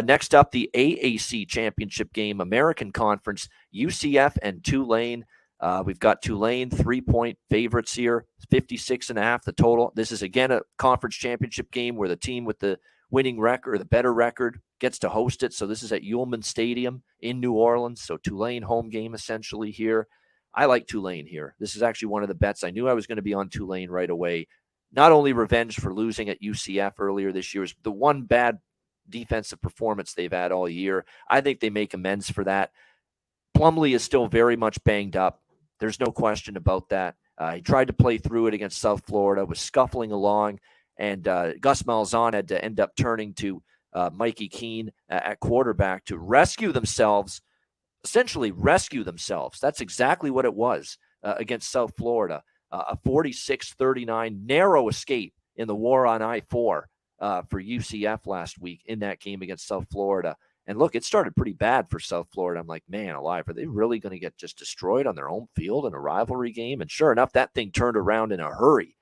Next up, the AAC championship game, American Conference, UCF and Tulane. We've got Tulane 3-point favorites here, 56.5 the total. This is, again, a conference championship game where the team with the winning record, or the better record, gets to host it. So this is at Ullman Stadium in New Orleans. So Tulane home game essentially here. I like Tulane here. This is actually one of the bets. I knew I was going to be on Tulane right away. Not only revenge for losing at UCF earlier this year, is the one bad defensive performance they've had all year. I think they make amends for that. Plumlee is still very much banged up. There's no question about that. He tried to play through it against South Florida, was scuffling along, and Gus Malzahn had to end up turning to Mikey Keene at quarterback to rescue themselves, essentially rescue themselves. That's exactly what it was against South Florida. A 46-39 narrow escape in the war on I-4 for UCF last week in that game against South Florida. And look, it started pretty bad for South Florida. I'm like, man alive, are they really going to get just destroyed on their home field in a rivalry game? And sure enough, that thing turned around in a hurry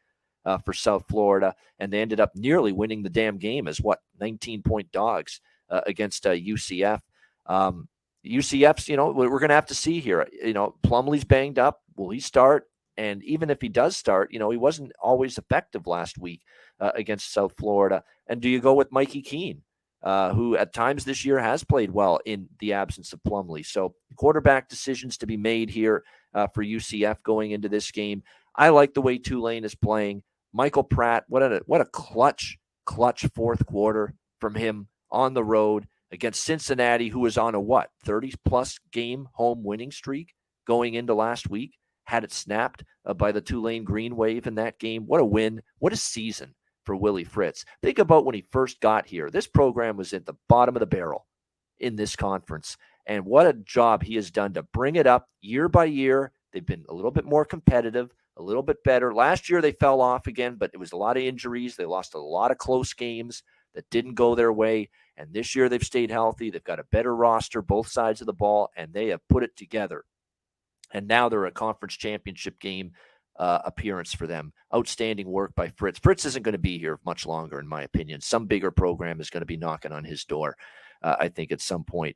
for South Florida, and they ended up nearly winning the damn game as 19-point dogs against UCF. UCF's, we're going to have to see here. Plumlee's banged up. Will he start? And even if he does start, he wasn't always effective last week against South Florida. And do you go with Mikey Keene, who at times this year has played well in the absence of Plumlee? So quarterback decisions to be made here for UCF going into this game. I like the way Tulane is playing. Michael Pratt, what a clutch fourth quarter from him on the road against Cincinnati, who was on a 30-plus game home winning streak going into last week. Had it snapped by the Tulane Green Wave in that game. What a win. What a season for Willie Fritz. Think about when he first got here. This program was at the bottom of the barrel in this conference. And what a job he has done to bring it up year by year. They've been a little bit more competitive, a little bit better. Last year they fell off again, but it was a lot of injuries. They lost a lot of close games that didn't go their way. And this year they've stayed healthy. They've got a better roster, both sides of the ball, and they have put it together. And now they're a conference championship game appearance for them. Outstanding work by Fritz. Fritz isn't going to be here much longer, in my opinion. Some bigger program is going to be knocking on his door, I think, at some point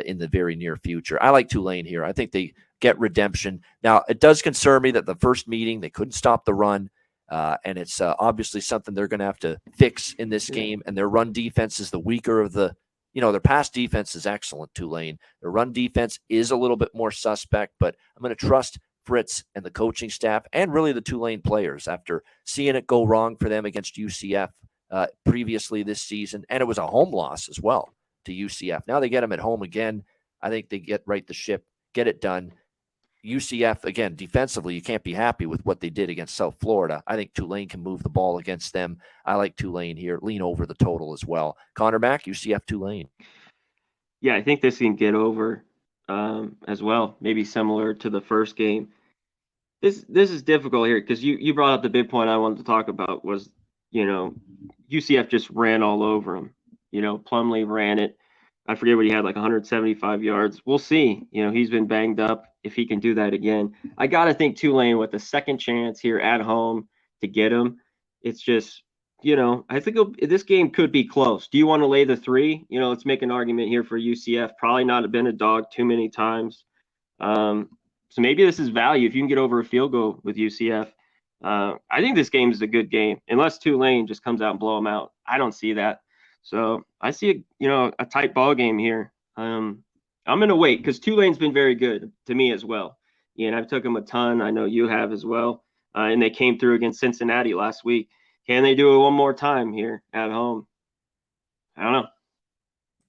in the very near future. I like Tulane here. I think they get redemption. Now, it does concern me that the first meeting, they couldn't stop the run, and it's obviously something they're going to have to fix in this game, and their run defense is the weaker of the their pass defense is excellent, Tulane. Their run defense is a little bit more suspect, but I'm going to trust Fritz and the coaching staff and really the Tulane players after seeing it go wrong for them against UCF previously this season. And it was a home loss as well to UCF. Now they get them at home again. I think they get right the ship, get it done. UCF, again, defensively, you can't be happy with what they did against South Florida. I think Tulane can move the ball against them. I like Tulane here. Lean over the total as well. Conor Mack, UCF Tulane. Yeah, I think this can get over as well, maybe similar to the first game. This is difficult here because you brought up the big point I wanted to talk about was, UCF just ran all over them. Plumlee ran it. I forget what he had, like 175 yards. We'll see. He's been banged up if he can do that again. I got to think Tulane with a second chance here at home to get him. It's just, I think this game could be close. Do you want to lay the 3? Let's make an argument here for UCF. Probably not been a dog too many times. So maybe this is value if you can get over a field goal with UCF. I think this game is a good game, unless Tulane just comes out and blow them out. I don't see that. So I see a tight ball game here. I'm going to wait because Tulane's been very good to me as well. And I've took them a ton. I know you have as well. And they came through against Cincinnati last week. Can they do it one more time here at home? I don't know.